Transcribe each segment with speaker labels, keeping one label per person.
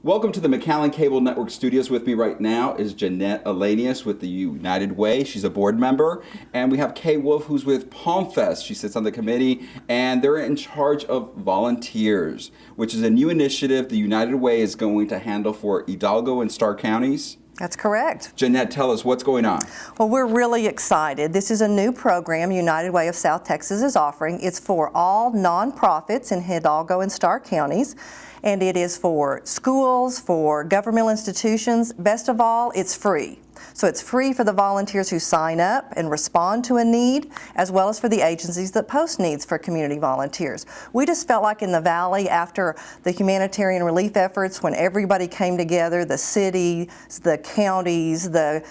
Speaker 1: Welcome to the McAllen Cable Network studios. With me right now is Jeanette Ahlenius with the United Way. She's a board member. And we have Kay Wolf, who's with Palm Fest. She sits on the committee, and they're in charge of volunteers, which is a new initiative the United Way is going to handle for Hidalgo and Starr counties.
Speaker 2: That's correct.
Speaker 1: Jeanette, tell us what's going on.
Speaker 2: Well, we're really excited. This is a new program United Way of South Texas is offering. It's for all nonprofits in Hidalgo and Starr counties, and it is for schools, for governmental institutions. Best of all, it's free. So it's free for the volunteers who sign up and respond to a need, as well as for the agencies that post needs for community volunteers. We just felt like in the Valley, after the humanitarian relief efforts, when everybody came together, the cities, the counties, the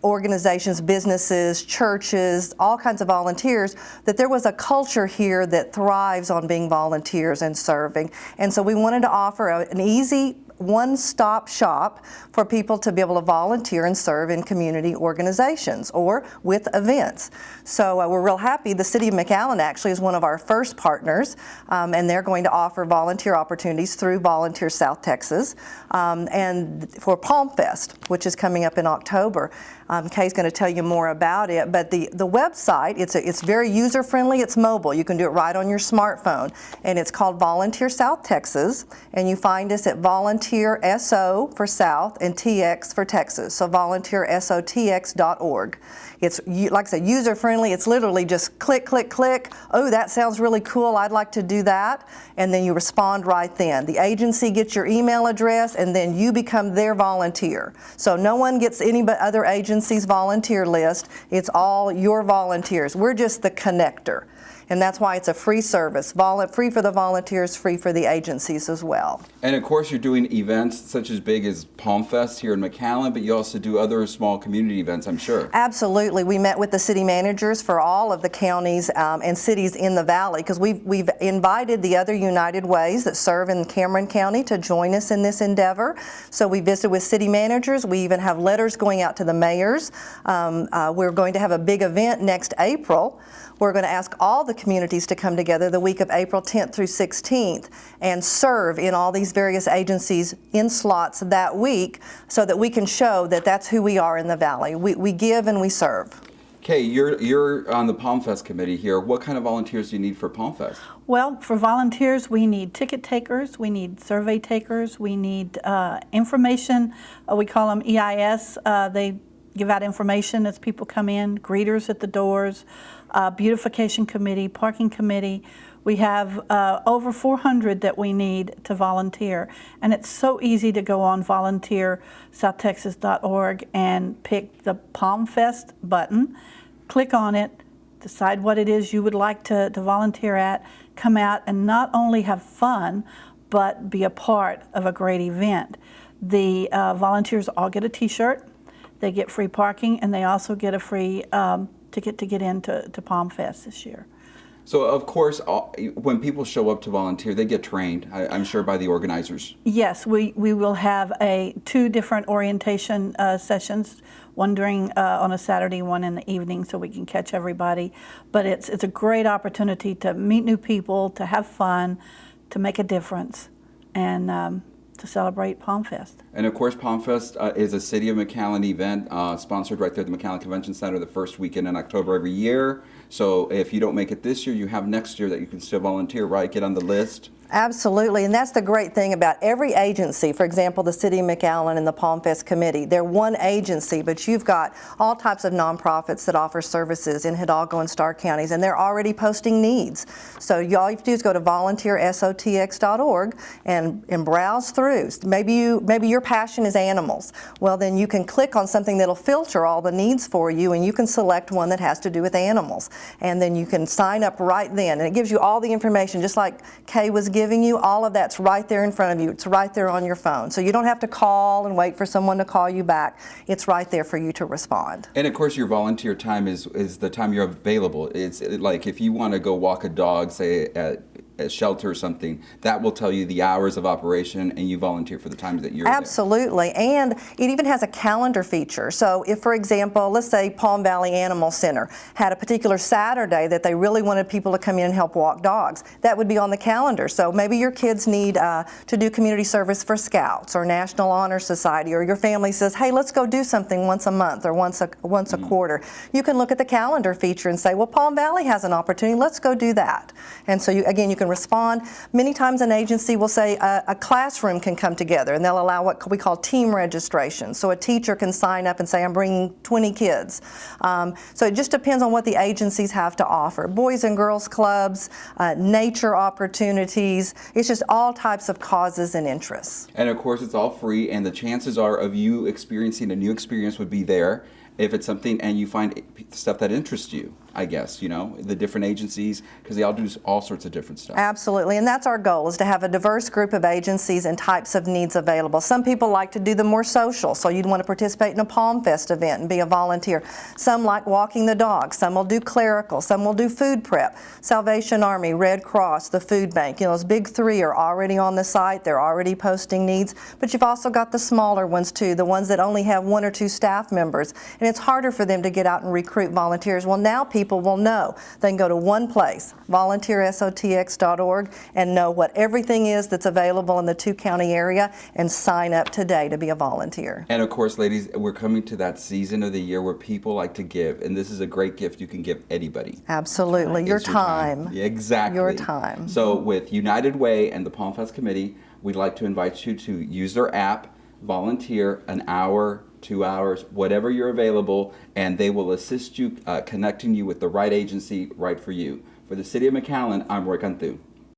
Speaker 2: organizations, businesses, churches, all kinds of volunteers, that there was a culture here that thrives on being volunteers and serving. And so we wanted to offer an easy one-stop shop for people to be able to volunteer and serve in community organizations or with events. So we're real happy. The City of McAllen actually is one of our first partners, and they're going to offer volunteer opportunities through Volunteer South Texas, and for Palm Fest, which is coming up in October. Kay's going to tell you more about it, but the website, it's very user-friendly. It's mobile. You can do it right on your smartphone, and it's called Volunteer South Texas, and you find us at Volunteer SO for South and TX for Texas, so volunteersotx.org. It's, like I said, user-friendly. It's literally just click, click, click. Oh, that sounds really cool. I'd like to do that. And then you respond right then. The agency gets your email address, and then you become their volunteer. So no one gets any but other agencies' volunteer list. It's all your volunteers. We're just the connector. And that's why it's a free service, free for the volunteers, free for the agencies as well.
Speaker 1: And of course you're doing events such as big as Palm Fest here in McAllen, but you also do other small community events, I'm sure.
Speaker 2: Absolutely. We met with the city managers for all of the counties and cities in the Valley, because we've invited the other United Ways that serve in Cameron County to join us in this endeavor. So we visited with city managers. We even have letters going out to the mayors. We're going to have a big event next April. We're going to ask all the communities to come together the week of April 10th through 16th and serve in all these various agencies in slots that week, so that we can show that that's who we are in the Valley. We give and we serve.
Speaker 1: Kay, you're on the Palm Fest committee here. What kind of volunteers do you need for Palm Fest?
Speaker 3: Well, for volunteers, we need ticket takers, we need survey takers, we need information. We call them EIS. They give out information as people come in, greeters at the doors, beautification committee, parking committee. We have over 400 that we need to volunteer. And it's so easy to go on volunteersouthtexas.org and pick the Palm Fest button, click on it, decide what it is you would like to volunteer at, come out and not only have fun, but be a part of a great event. The volunteers all get a t-shirt. They get free parking, and they also get a free ticket to get into Palm Fest this year.
Speaker 1: So, of course, when people show up to volunteer, they get trained, I'm sure, by the organizers.
Speaker 3: Yes, we will have two different orientation sessions, one during on a Saturday, one in the evening, so we can catch everybody. But it's a great opportunity to meet new people, to have fun, to make a difference, and to celebrate Palm Fest.
Speaker 1: And of course, Palm Fest is a City of McAllen event, sponsored right there at the McAllen Convention Center the first weekend in October every year. So if you don't make it this year, you have next year that you can still volunteer, right? Get on the list.
Speaker 2: Absolutely, and that's the great thing about every agency. For example, the City of McAllen and the Palm Fest Committee, they're one agency, but you've got all types of nonprofits that offer services in Hidalgo and Starr counties, and they're already posting needs. So all you have to do is go to volunteersotx.org and browse through. Maybe your passion is animals. Well, then you can click on something that'll filter all the needs for you, and you can select one that has to do with animals. And then you can sign up right then, and it gives you all the information, just like Kay was giving you. All of that's right there in front of you. It's right there on your phone. So you don't have to call and wait for someone to call you back. It's right there for you to respond.
Speaker 1: And of course, your volunteer time is the time you're available. It's like if you want to go walk a dog, say at a shelter or something, that will tell you the hours of operation, and you volunteer for the times that you're
Speaker 2: Absolutely, and it even has a calendar feature. So if, for example, let's say Palm Valley Animal Center had a particular Saturday that they really wanted people to come in and help walk dogs, that would be on the calendar. So maybe your kids need to do community service for Scouts or National Honor Society, or your family says, hey, let's go do something once a month or once a quarter. You can look at the calendar feature and say, well, Palm Valley has an opportunity, let's go do that. And so you can respond. Many times an agency will say a classroom can come together, and they'll allow what we call team registration. So a teacher can sign up and say, I'm bringing 20 kids. So it just depends on what the agencies have to offer. Boys and girls clubs, nature opportunities, it's just all types of causes and interests.
Speaker 1: And of course, it's all free, and the chances are of you experiencing a new experience would be there if it's something and you find stuff that interests you, I guess, the different agencies, because they all do all sorts of different stuff.
Speaker 2: Absolutely, and that's our goal, is to have a diverse group of agencies and types of needs available. Some people like to do the more social, so you'd want to participate in a Palm Fest event and be a volunteer. Some like walking the dog, some will do clerical, some will do food prep. Salvation Army, Red Cross, the food bank, those big three are already on the site, they're already posting needs, but you've also got the smaller ones too, the ones that only have 1 or 2 staff members, and it's harder for them to get out and recruit volunteers. Well, now people will know. They can go to one place, volunteersotx.org, and know what everything is that's available in the 2-county area and sign up today to be a volunteer.
Speaker 1: And of course, ladies, we're coming to that season of the year where people like to give, and this is a great gift you can give anybody.
Speaker 2: Absolutely. Your time.
Speaker 1: Yeah, exactly.
Speaker 2: Your time.
Speaker 1: So with United Way and the Palm Fest Committee, we'd like to invite you to use their app, volunteer an hour, 2 hours, whatever you're available, and they will assist you connecting you with the right agency right for you. For the City of McAllen, I'm Roy Cantu.